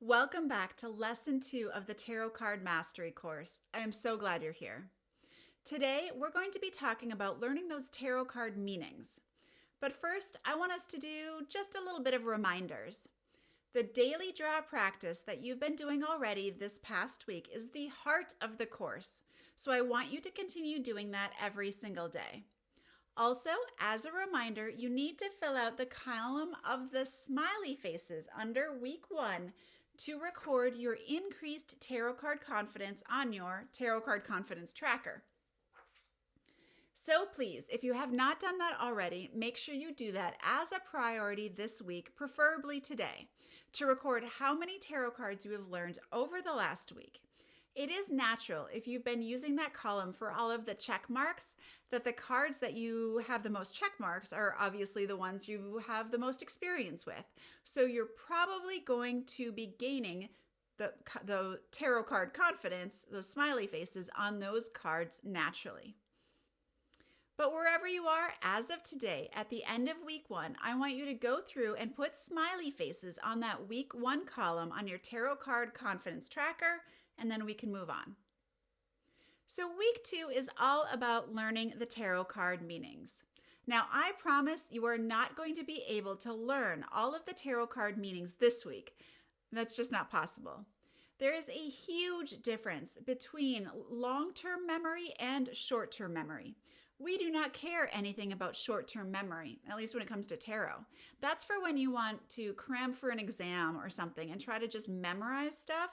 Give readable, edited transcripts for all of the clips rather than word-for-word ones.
Welcome back to Lesson 2 of the Tarot Card Mastery course. I am so glad you're here. Today, we're going to be talking about learning those tarot card meanings. But first, I want us to do just a little bit of reminders. The daily draw practice that you've been doing already this past week is the heart of the course, so I want you to continue doing that every single day. Also, as a reminder, you need to fill out the column of the smiley faces under week 1 to record your increased tarot card confidence on your tarot card confidence tracker. So please, if you have not done that already, make sure you do that as a priority this week, preferably today, to record how many tarot cards you have learned over the last week. It is natural, if you've been using that column for all of the check marks, that the cards that you have the most check marks are obviously the ones you have the most experience with. So you're probably going to be gaining the tarot card confidence, those smiley faces, on those cards naturally. But wherever you are, as of today, at the end of week 1, I want you to go through and put smiley faces on that week 1 column on your tarot card confidence tracker, and then we can move on. So week 2 is all about learning the tarot card meanings. Now, I promise you are not going to be able to learn all of the tarot card meanings this week. That's just not possible. There is a huge difference between long-term memory and short-term memory. We do not care anything about short-term memory, at least when it comes to tarot. That's for when you want to cram for an exam or something and try to just memorize stuff.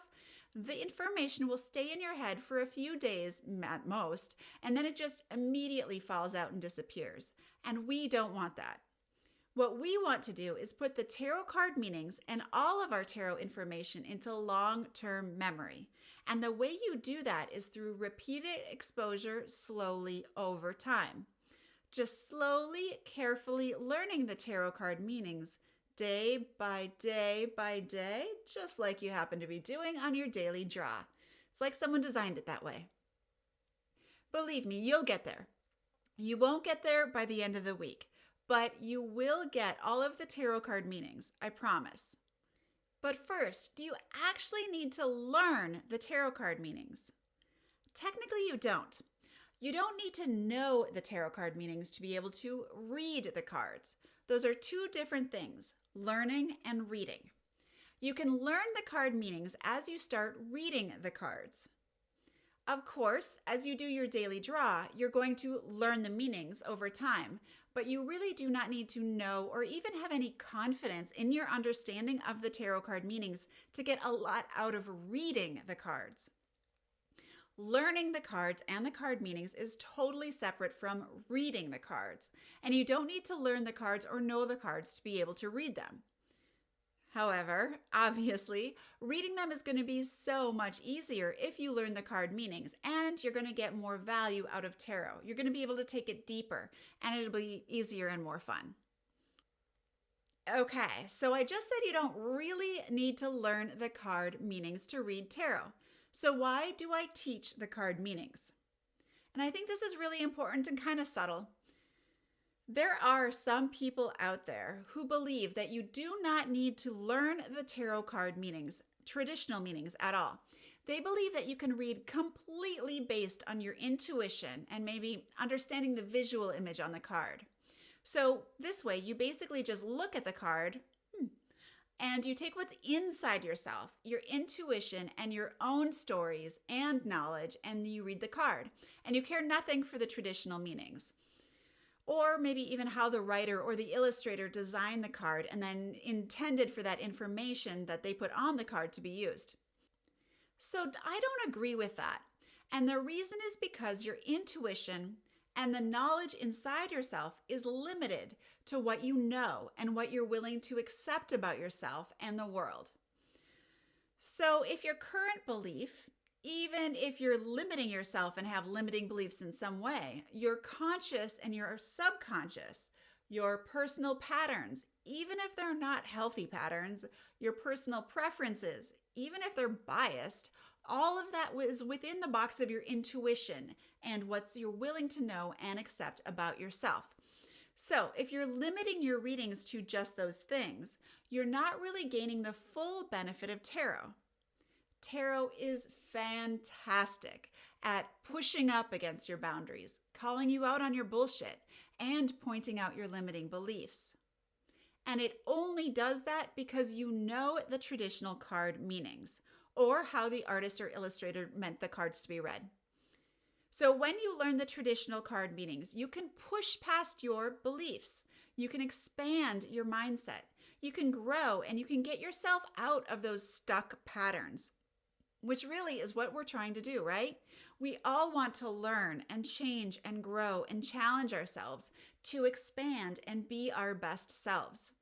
The information will stay in your head for a few days at most, and then it just immediately falls out and disappears. And we don't want that. What we want to do is put the tarot card meanings and all of our tarot information into long-term memory. And the way you do that is through repeated exposure slowly over time. Just slowly, carefully learning the tarot card meanings day by day by day, just like you happen to be doing on your daily draw. It's like someone designed it that way. Believe me, you'll get there. You won't get there by the end of the week, but you will get all of the tarot card meanings, I promise. But first, do you actually need to learn the tarot card meanings? Technically, you don't. You don't need to know the tarot card meanings to be able to read the cards. Those are two different things, learning and reading. You can learn the card meanings as you start reading the cards. Of course, as you do your daily draw, you're going to learn the meanings over time, but you really do not need to know or even have any confidence in your understanding of the tarot card meanings to get a lot out of reading the cards. Learning the cards and the card meanings is totally separate from reading the cards, and you don't need to learn the cards or know the cards to be able to read them. However, obviously, reading them is going to be so much easier if you learn the card meanings, and you're going to get more value out of tarot. You're going to be able to take it deeper, and it'll be easier and more fun. Okay, so I just said you don't really need to learn the card meanings to read tarot. So why do I teach the card meanings? And I think this is really important and kind of subtle. There are some people out there who believe that you do not need to learn the tarot card meanings, traditional meanings at all. They believe that you can read completely based on your intuition and maybe understanding the visual image on the card. So this way, you basically just look at the card and you take what's inside yourself, your intuition and your own stories and knowledge, and you read the card. And you care nothing for the traditional meanings. Or maybe even how the writer or the illustrator designed the card and then intended for that information that they put on the card to be used. So I don't agree with that. And the reason is because your intuition and the knowledge inside yourself is limited to what you know and what you're willing to accept about yourself and the world. So if your current belief, even if you're limiting yourself and have limiting beliefs in some way, your conscious and your subconscious, your personal patterns, even if they're not healthy patterns, your personal preferences, even if they're biased, all of that is within the box of your intuition and what you're willing to know and accept about yourself. So, if you're limiting your readings to just those things, you're not really gaining the full benefit of tarot. Tarot is fantastic at pushing up against your boundaries, calling you out on your bullshit, and pointing out your limiting beliefs. And it only does that because you know the traditional card meanings or how the artist or illustrator meant the cards to be read. So when you learn the traditional card meanings, you can push past your beliefs. You can expand your mindset. You can grow and you can get yourself out of those stuck patterns, which really is what we're trying to do, right? We all want to learn and change and grow and challenge ourselves to expand and be our best selves.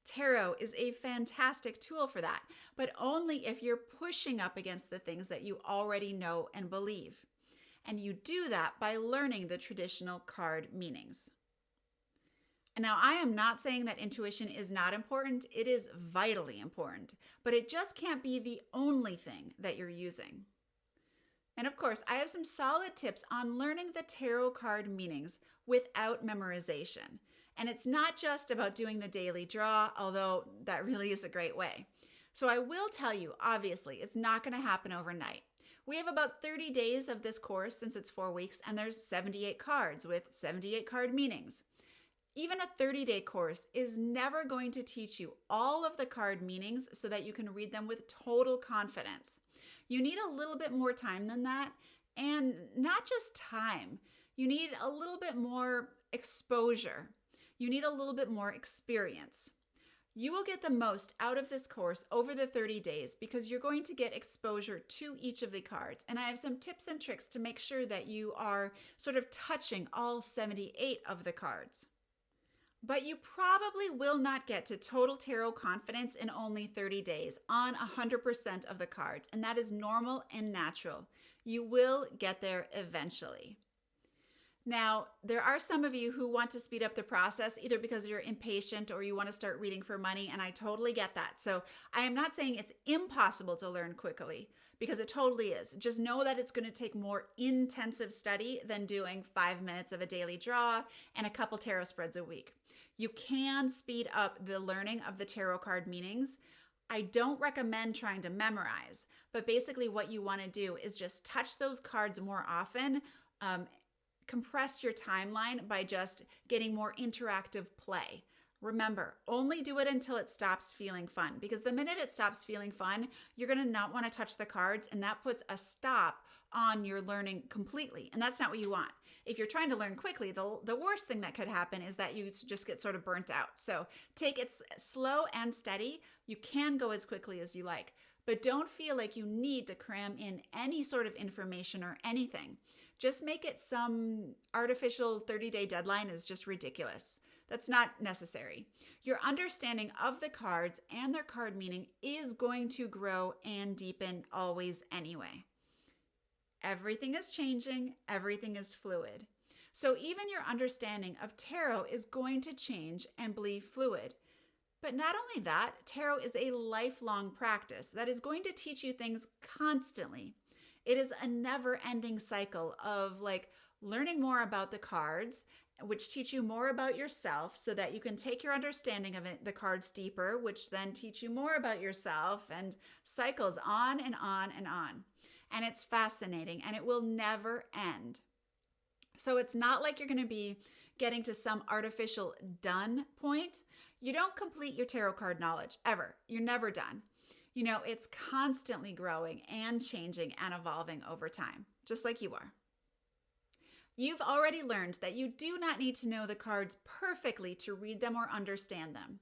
Tarot is a fantastic tool for that, but only if you're pushing up against the things that you already know and believe. And you do that by learning the traditional card meanings. And now, I am not saying that intuition is not important. It is vitally important, but it just can't be the only thing that you're using. And of course, I have some solid tips on learning the tarot card meanings without memorization. And it's not just about doing the daily draw, although that really is a great way. So I will tell you, obviously, it's not going to happen overnight. We have about 30 days of this course since it's 4 weeks, and there's 78 cards with 78 card meanings. Even a 30-day course is never going to teach you all of the card meanings so that you can read them with total confidence. You need a little bit more time than that, and not just time. You need a little bit more exposure. You need a little bit more experience. You will get the most out of this course over the 30 days because you're going to get exposure to each of the cards. And I have some tips and tricks to make sure that you are sort of touching all 78 of the cards. But you probably will not get to total tarot confidence in only 30 days on 100% of the cards. And that is normal and natural. You will get there eventually. Now, there are some of you who want to speed up the process either because you're impatient or you want to start reading for money, and I totally get that. So I am not saying it's impossible to learn quickly, because it totally is. Just know that it's going to take more intensive study than doing 5 minutes of a daily draw and a couple tarot spreads a week. You can speed up the learning of the tarot card meanings. I don't recommend trying to memorize, but basically what you want to do is just touch those cards more often, compress your timeline by just getting more interactive play. Remember, only do it until it stops feeling fun, because the minute it stops feeling fun, you're going to not want to touch the cards, and that puts a stop on your learning completely. And that's not what you want. If you're trying to learn quickly, the worst thing that could happen is that you just get sort of burnt out. So take it slow and steady. You can go as quickly as you like, but don't feel like you need to cram in any sort of information or anything. Just make it some artificial 30-day deadline is just ridiculous. That's not necessary. Your understanding of the cards and their card meaning is going to grow and deepen always anyway. Everything is changing, everything is fluid. So even your understanding of tarot is going to change and be fluid. But not only that, tarot is a lifelong practice that is going to teach you things constantly. It is a never-ending cycle of learning more about the cards, which teach you more about yourself so that you can take your understanding of the cards deeper, which then teach you more about yourself, and cycles on and on and on. And it's fascinating, and it will never end. So it's not like you're going to be getting to some artificial done point. You don't complete your tarot card knowledge ever. You're never done. You know, it's constantly growing and changing and evolving over time, just like you are. You've already learned that you do not need to know the cards perfectly to read them or understand them.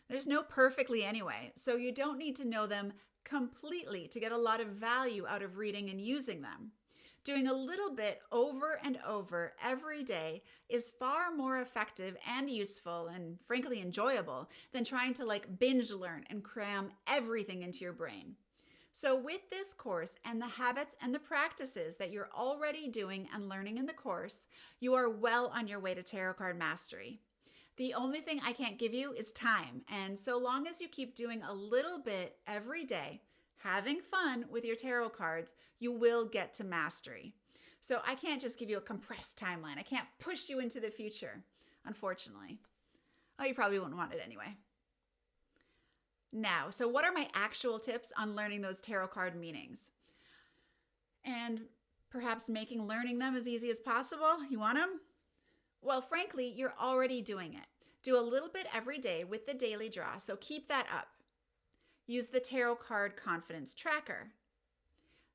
There's no perfectly anyway, so you don't need to know them completely to get a lot of value out of reading and using them. Doing a little bit over and over every day is far more effective and useful and frankly enjoyable than trying to binge learn and cram everything into your brain. So with this course and the habits and the practices that you're already doing and learning in the course, you are well on your way to tarot card mastery. The only thing I can't give you is time, and so long as you keep doing a little bit every day, having fun with your tarot cards, you will get to mastery. So I can't just give you a compressed timeline. I can't push you into the future. unfortunately. Oh, you probably wouldn't want it anyway. Now, so what are my actual tips on learning those tarot card meanings? And perhaps making learning them as easy as possible? You want them? Well, frankly, you're already doing it. Do a little bit every day with the daily draw, so keep that up. Use the tarot card confidence tracker.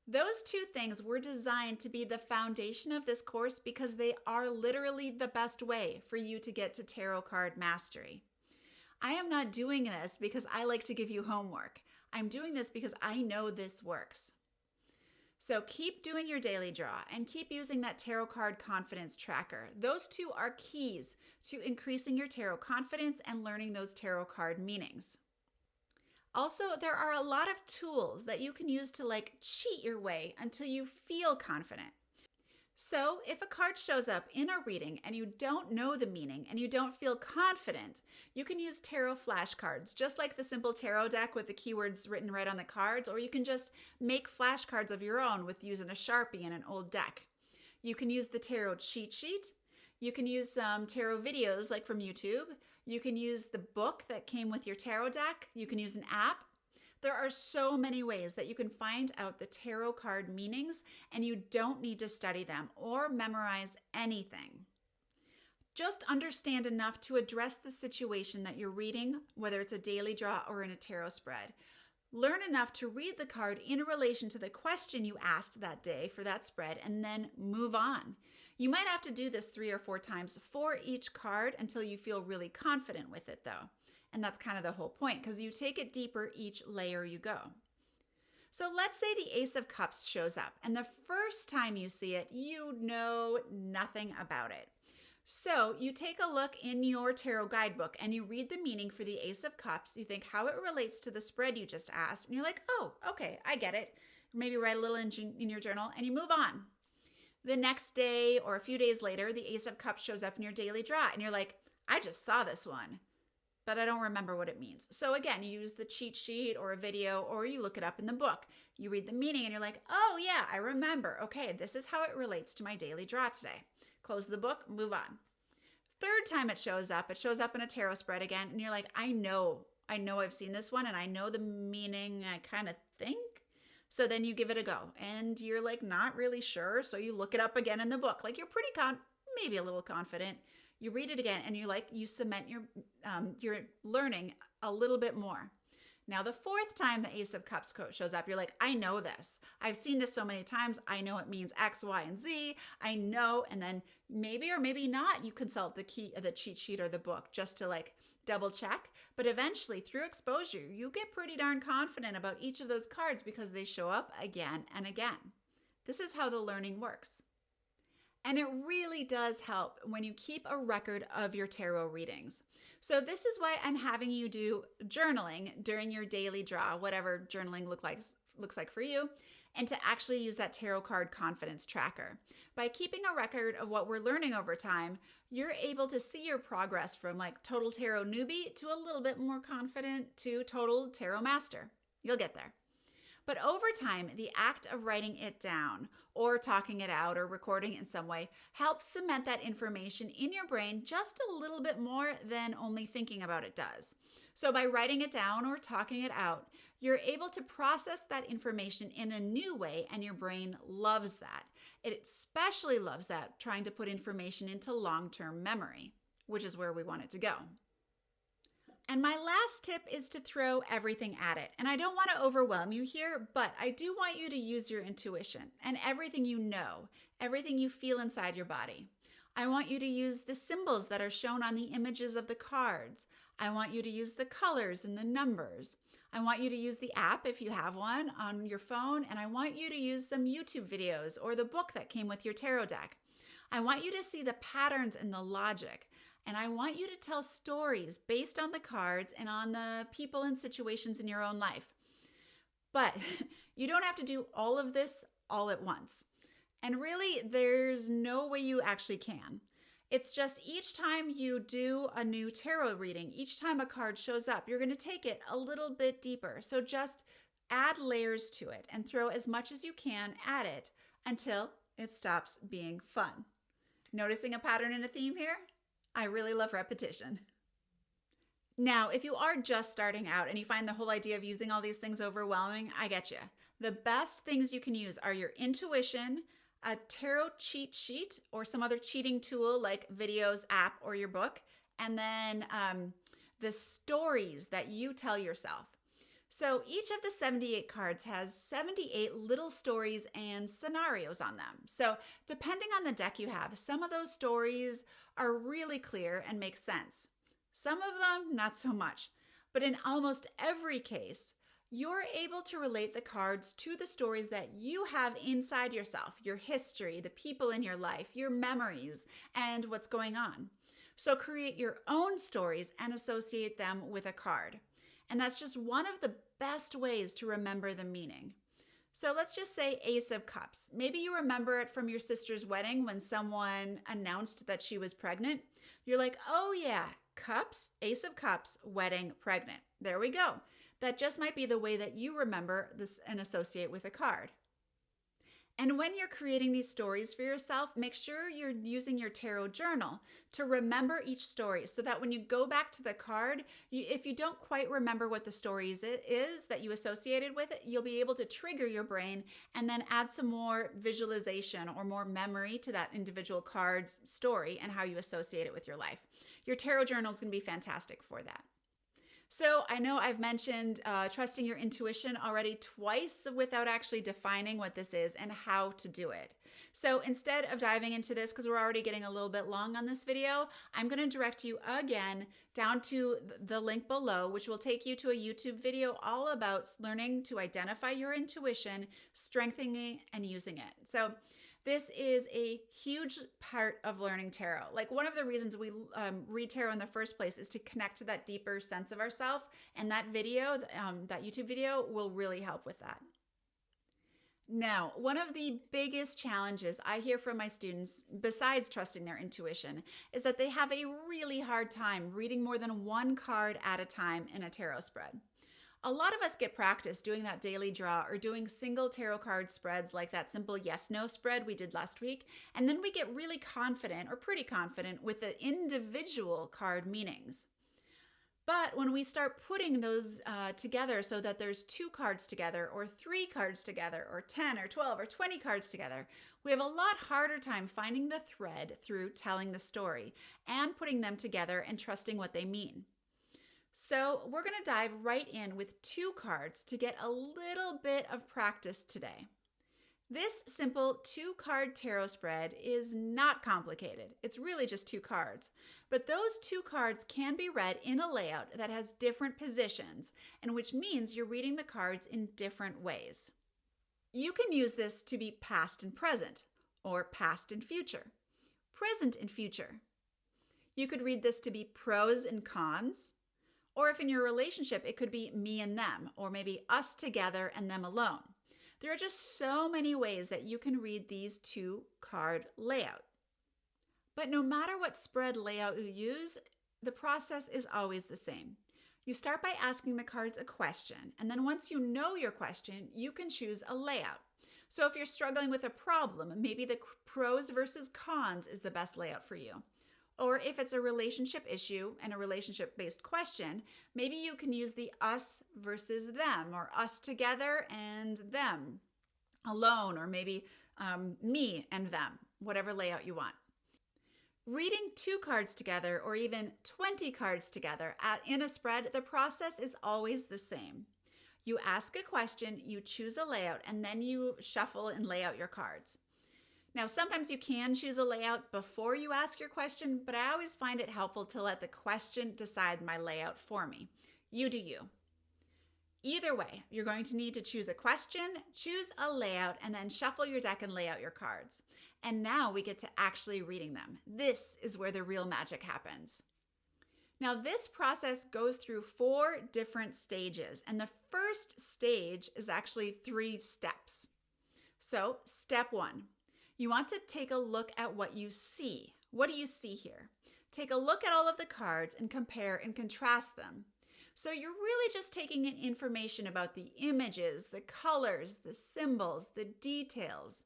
Those two things were designed to be the foundation of this course because they are literally the best way for you to get to tarot card mastery. I am not doing this because I like to give you homework. I'm doing this because I know this works. So keep doing your daily draw and keep using that tarot card confidence tracker. Those two are keys to increasing your tarot confidence and learning those tarot card meanings. Also, there are a lot of tools that you can use to cheat your way until you feel confident. So if a card shows up in a reading and you don't know the meaning and you don't feel confident, you can use tarot flashcards, just like the simple tarot deck with the keywords written right on the cards, or you can just make flashcards of your own with using a Sharpie and an old deck. You can use the tarot cheat sheet. You can use some tarot videos like from YouTube. You can use the book that came with your tarot deck. You can use an app. There are so many ways that you can find out the tarot card meanings, and you don't need to study them or memorize anything. Just understand enough to address the situation that you're reading, whether it's a daily draw or in a tarot spread. Learn enough to read the card in relation to the question you asked that day for that spread, and then move on. You might have to do this 3 or 4 times for each card until you feel really confident with it, though. And that's kind of the whole point, because you take it deeper each layer you go. So let's say the Ace of Cups shows up, and the first time you see it, you know nothing about it. So you take a look in your tarot guidebook and you read the meaning for the Ace of Cups. You think how it relates to the spread you just asked, and you're like, oh, okay, I get it. Maybe write a little in your journal, and you move on. The next day or a few days later, the Ace of Cups shows up in your daily draw, and you're like, I just saw this one, but I don't remember what it means. So again, you use the cheat sheet or a video, or you look it up in the book. You read the meaning and you're like, oh yeah, I remember. Okay, this is how it relates to my daily draw today. Close the book, move on. Third time it shows up in a tarot spread again, and you're like, I know I've seen this one, and I know the meaning, I kind of think. So then you give it a go, and you're like not really sure, so you look it up again in the book. Like you're pretty maybe a little confident. You read it again, and you cement your learning a little bit more. Now, the fourth time the Ace of Cups shows up, you're like, I know this. I've seen this so many times. I know it means X, Y, and Z. I know, and then maybe or maybe not, you consult the cheat sheet or the book just to double check. But eventually, through exposure, you get pretty darn confident about each of those cards because they show up again and again. This is how the learning works. And it really does help when you keep a record of your tarot readings. So this is why I'm having you do journaling during your daily draw, whatever journaling looks like for you, and to actually use that tarot card confidence tracker. By keeping a record of what we're learning over time, you're able to see your progress from total tarot newbie to a little bit more confident to total tarot master. You'll get there. But over time, the act of writing it down or talking it out or recording it in some way helps cement that information in your brain just a little bit more than only thinking about it does. So by writing it down or talking it out, you're able to process that information in a new way, and your brain loves that. It especially loves that, trying to put information into long-term memory, which is where we want it to go. And my last tip is to throw everything at it. And I don't want to overwhelm you here, but I do want you to use your intuition and everything you know, everything you feel inside your body. I want you to use the symbols that are shown on the images of the cards. I want you to use the colors and the numbers. I want you to use the app if you have one on your phone, and I want you to use some YouTube videos or the book that came with your tarot deck. I want you to see the patterns and the logic. And I want you to tell stories based on the cards and on the people and situations in your own life. But you don't have to do all of this all at once. And really, there's no way you actually can. It's just each time you do a new tarot reading, each time a card shows up, you're going to take it a little bit deeper. So just add layers to it and throw as much as you can at it until it stops being fun. Noticing a pattern and a theme here? I really love repetition. Now, if you are just starting out and you find the whole idea of using all these things overwhelming, I get you. The best things you can use are your intuition, a tarot cheat sheet, or some other cheating tool like videos, app, or your book, and then the stories that you tell yourself. So each of the 78 cards has 78 little stories and scenarios on them. So depending on the deck you have, some of those stories are really clear and make sense. Some of them, not so much. But in almost every case, you're able to relate the cards to the stories that you have inside yourself, your history, the people in your life, your memories, and what's going on. So create your own stories and associate them with a card. And that's just one of the best ways to remember the meaning. So let's just say Ace of Cups. Maybe you remember it from your sister's wedding when someone announced that she was pregnant. You're like, oh yeah, cups, Ace of Cups, wedding, pregnant. There we go. That just might be the way that you remember this and associate with a card. And when you're creating these stories for yourself, make sure you're using your tarot journal to remember each story so that when you go back to the card, if you don't quite remember what the story is that you associated with it, you'll be able to trigger your brain and then add some more visualization or more memory to that individual card's story and how you associate it with your life. Your tarot journal is going to be fantastic for that. So I know I've mentioned trusting your intuition already twice without actually defining what this is and how to do it. So instead of diving into this, because we're already getting a little bit long on this video, I'm going to direct you again down to the link below, which will take you to a YouTube video all about learning to identify your intuition, strengthening and using it. So this is a huge part of learning tarot. Like one of the reasons we read tarot in the first place is to connect to that deeper sense of ourselves. And that video, that YouTube video will really help with that. Now, one of the biggest challenges I hear from my students, besides trusting their intuition, is that they have a really hard time reading more than one card at a time in a tarot spread. A lot of us get practice doing that daily draw or doing single tarot card spreads like that simple yes-no spread we did last week, and then we get really confident or pretty confident with the individual card meanings. But when we start putting those together so that there's 2 cards together or 3 cards together or 10 or 12 or 20 cards together, we have a lot harder time finding the thread through telling the story and putting them together and trusting what they mean. So we're going to dive right in with 2 cards to get a little bit of practice today. This simple 2-card tarot spread is not complicated. It's really just 2 cards. But those 2 cards can be read in a layout that has different positions, and which means you're reading the cards in different ways. You can use this to be past and present, or past and future, present and future. You could read this to be pros and cons, or if in your relationship, it could be me and them, or maybe us together and them alone. There are just so many ways that you can read these 2-card layout. But no matter what spread layout you use, the process is always the same. You start by asking the cards a question, and then once you know your question, you can choose a layout. So if you're struggling with a problem, maybe the pros versus cons is the best layout for you. Or if it's a relationship issue and a relationship-based question, maybe you can use the us versus them, or us together and them, alone, or maybe me and them, whatever layout you want. Reading 2 cards together, or even 20 cards together in a spread, the process is always the same. You ask a question, you choose a layout, and then you shuffle and lay out your cards. Now, sometimes you can choose a layout before you ask your question, but I always find it helpful to let the question decide my layout for me. You do you. Either way, you're going to need to choose a question, choose a layout, and then shuffle your deck and lay out your cards. And now we get to actually reading them. This is where the real magic happens. Now, this process goes through 4 different stages, and the first stage is actually 3 steps. So, step 1. You want to take a look at what you see. What do you see here? Take a look at all of the cards and compare and contrast them. So you're really just taking in information about the images, the colors, the symbols, the details,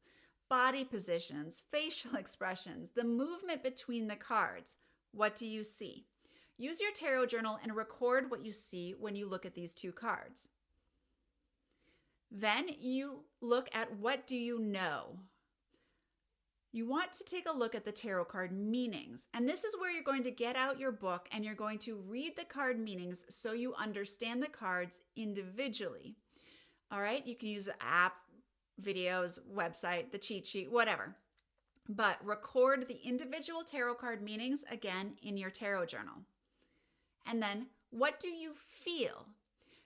body positions, facial expressions, the movement between the cards. What do you see? Use your tarot journal and record what you see when you look at these two cards. Then you look at what do you know? You want to take a look at the tarot card meanings. And this is where you're going to get out your book and you're going to read the card meanings so you understand the cards individually. All right, you can use an app, videos, website, the cheat sheet, whatever. But record the individual tarot card meanings again in your tarot journal. And then, what do you feel?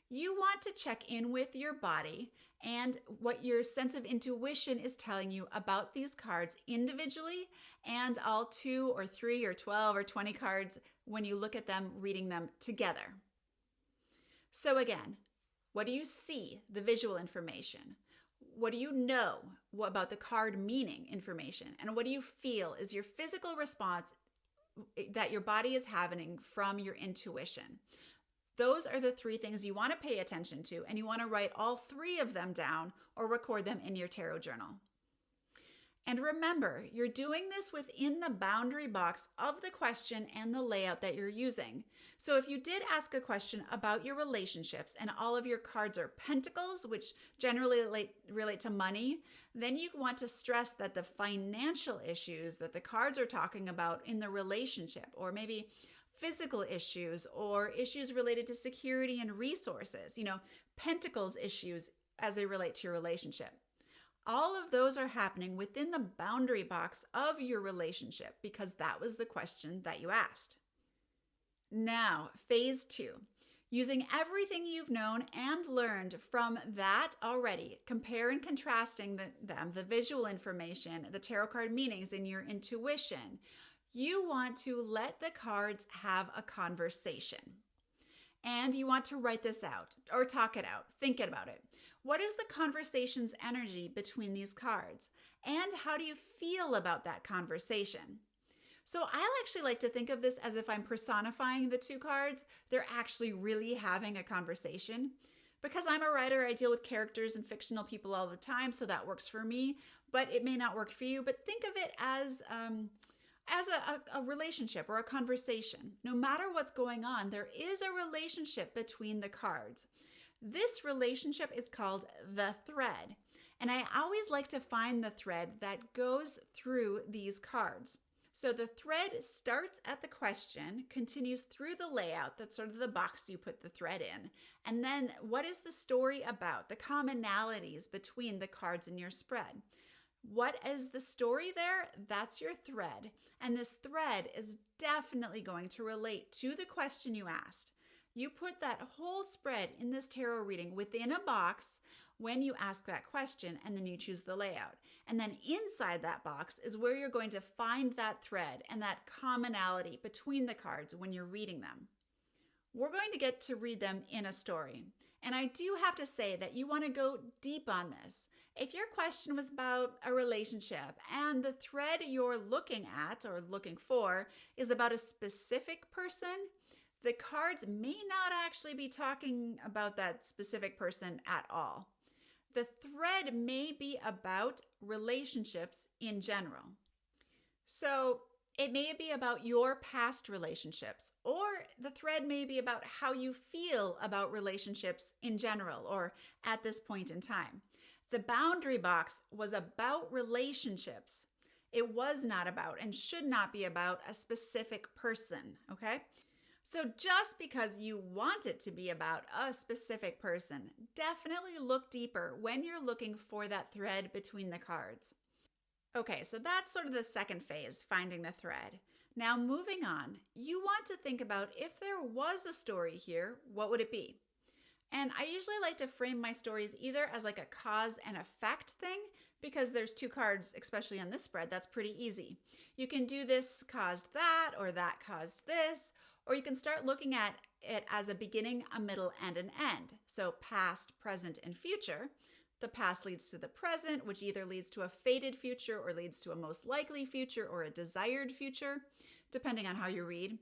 You want to check in with your body and what your sense of intuition is telling you about these cards individually and all 2 or 3 or 12 or 20 cards when you look at them, reading them together. So again, what do you see? The visual information. What do you know about the card meaning information? And what do you feel is your physical response that your body is having from your intuition? Those are the 3 things you want to pay attention to, and you want to write all 3 of them down or record them in your tarot journal. And remember, you're doing this within the boundary box of the question and the layout that you're using. So if you did ask a question about your relationships and all of your cards are pentacles, which generally relate to money, then you want to stress that the financial issues that the cards are talking about in the relationship, or maybe physical issues or issues related to security and resources, pentacles issues as they relate to your relationship. All of those are happening within the boundary box of your relationship because that was the question that you asked. Now, phase 2. Using everything you've known and learned from that already, compare and contrasting them, the visual information, the tarot card meanings, and your intuition. You want to let the cards have a conversation. And you want to write this out or talk it out, think about it. What is the conversation's energy between these cards? And how do you feel about that conversation? So I actually like to think of this as if I'm personifying the 2 cards. They're actually really having a conversation. Because I'm a writer, I deal with characters and fictional people all the time, so that works for me. But it may not work for you. But think of it as a relationship or a conversation. No matter what's going on, there is a relationship between the cards. This relationship is called the thread. And I always like to find the thread that goes through these cards. So the thread starts at the question, continues through the layout, that's sort of the box you put the thread in. And then what is the story about? The commonalities between the cards in your spread. What is the story there? That's your thread. And this thread is definitely going to relate to the question you asked. You put that whole spread in this tarot reading within a box when you ask that question, and then you choose the layout. And then inside that box is where you're going to find that thread and that commonality between the cards when you're reading them. We're going to get to read them in a story. And I do have to say that you want to go deep on this. If your question was about a relationship and the thread you're looking at or looking for is about a specific person, the cards may not actually be talking about that specific person at all. The thread may be about relationships in general. So it may be about your past relationships, or the thread may be about how you feel about relationships in general or at this point in time. The boundary box was about relationships. It was not about and should not be about a specific person, okay? So just because you want it to be about a specific person, definitely look deeper when you're looking for that thread between the cards. Okay, so that's sort of the second phase, finding the thread. Now moving on, you want to think about if there was a story here, what would it be? And I usually like to frame my stories either as like a cause and effect thing, because there's 2 cards, especially on this spread, that's pretty easy. You can do this caused that, or that caused this, or you can start looking at it as a beginning, a middle, and an end. So past, present, and future. The past leads to the present, which either leads to a fated future or leads to a most likely future or a desired future, depending on how you read.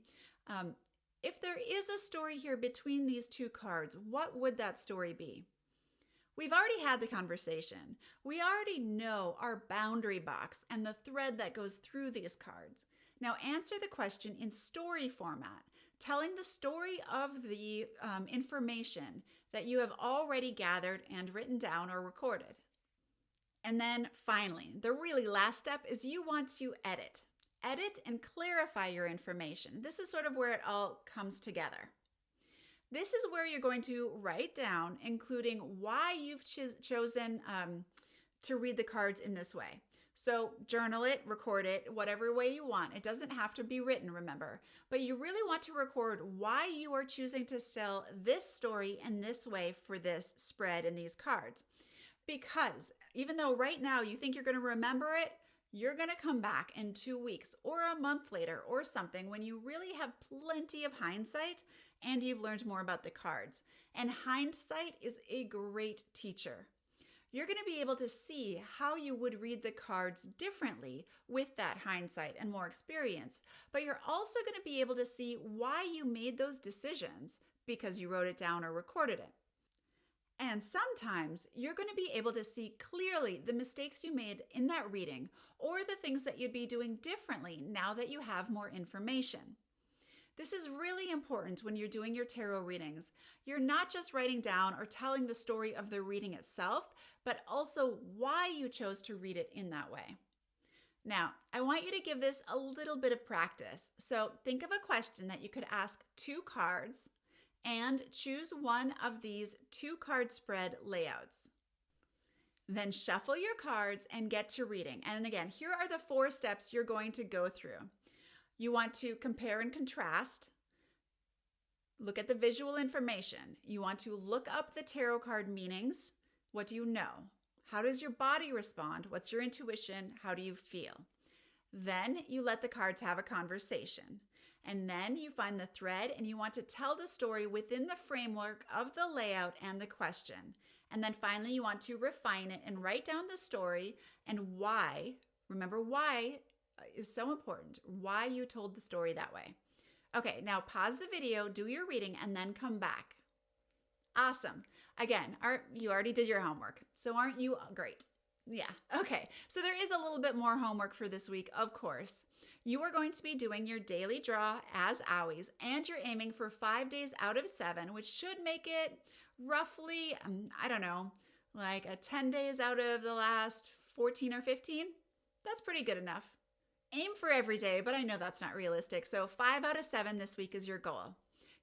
If there is a story here between these 2 cards, what would that story be? We've already had the conversation. We already know our boundary box and the thread that goes through these cards. Now answer the question in story format, telling the story of the information that you have already gathered and written down or recorded. And then finally, the really last step is you want to edit. Edit and clarify your information. This is sort of where it all comes together. This is where you're going to write down, including why you've chosen to read the cards in this way. So journal it, record it, whatever way you want. It doesn't have to be written, remember, but you really want to record why you are choosing to tell this story in this way for this spread and these cards. Because even though right now you think you're going to remember it, you're going to come back in 2 weeks or a month later or something when you really have plenty of hindsight and you've learned more about the cards. And hindsight is a great teacher. You're going to be able to see how you would read the cards differently with that hindsight and more experience, but you're also going to be able to see why you made those decisions because you wrote it down or recorded it. And sometimes you're going to be able to see clearly the mistakes you made in that reading or the things that you'd be doing differently now that you have more information. This is really important when you're doing your tarot readings. You're not just writing down or telling the story of the reading itself, but also why you chose to read it in that way. Now, I want you to give this a little bit of practice. So think of a question that you could ask 2 cards and choose one of these 2-card spread layouts. Then shuffle your cards and get to reading. And again, here are the 4 steps you're going to go through. You want to compare and contrast. Look at the visual information. You want to look up the tarot card meanings. What do you know? How does your body respond? What's your intuition? How do you feel? Then you let the cards have a conversation. And then you find the thread and you want to tell the story within the framework of the layout and the question. And then finally you want to refine it and write down the story and why. Remember, why is so important. Why you told the story that way. Okay, now pause the video, do your reading, and then come back. Awesome. Again, you already did your homework, so aren't you great? Yeah, okay. So there is a little bit more homework for this week, of course. You are going to be doing your daily draw as always, and you're aiming for 5 days out of 7, which should make it roughly, I don't know, like a 10 days out of the last 14 or 15. That's pretty good enough. Aim for every day, but I know that's not realistic. So 5 out of 7 this week is your goal.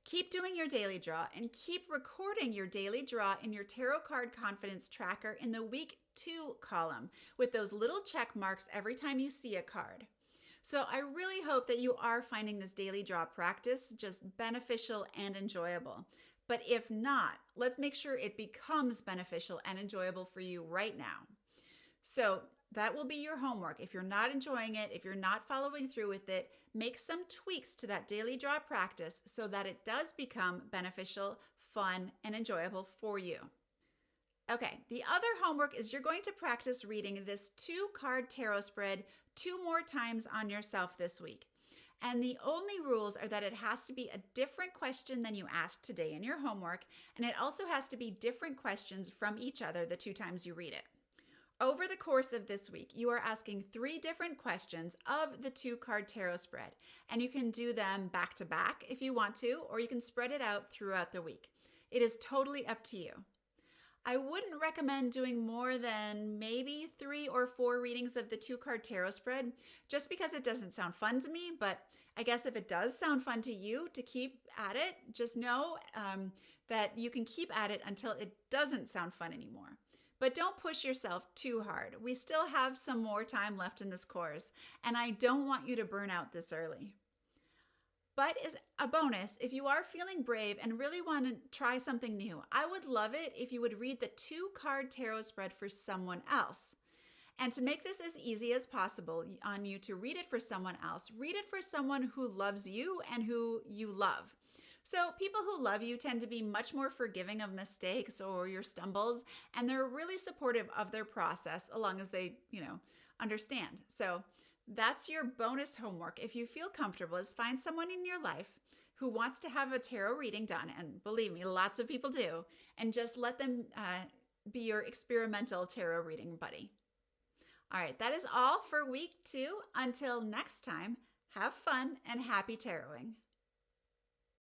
Keep doing your daily draw and keep recording your daily draw in your Tarot Card Confidence Tracker in the Week 2 column with those little check marks every time you see a card. So I really hope that you are finding this daily draw practice just beneficial and enjoyable. But if not, let's make sure it becomes beneficial and enjoyable for you right now. So that will be your homework. If you're not enjoying it, if you're not following through with it, make some tweaks to that daily draw practice so that it does become beneficial, fun, and enjoyable for you. Okay, the other homework is you're going to practice reading this 2-card tarot spread 2 more times on yourself this week. And the only rules are that it has to be a different question than you asked today in your homework, and it also has to be different questions from each other the 2 times you read it. Over the course of this week, you are asking 3 different questions of the 2-card tarot spread, and you can do them back to back if you want to, or you can spread it out throughout the week. It is totally up to you. I wouldn't recommend doing more than maybe 3 or 4 readings of the 2-card tarot spread, just because it doesn't sound fun to me, but I guess if it does sound fun to you to keep at it, just know that you can keep at it until it doesn't sound fun anymore. But don't push yourself too hard. We still have some more time left in this course, and I don't want you to burn out this early. But as a bonus, if you are feeling brave and really want to try something new, I would love it if you would read the 2-card tarot spread for someone else. And to make this as easy as possible on you to read it for someone else, read it for someone who loves you and who you love. So people who love you tend to be much more forgiving of mistakes or your stumbles, and they're really supportive of their process as long as they, understand. So that's your bonus homework. If you feel comfortable, is find someone in your life who wants to have a tarot reading done, and believe me, lots of people do, and just let them be your experimental tarot reading buddy. All right, that is all for week 2. Until next time, Have fun and happy taroting.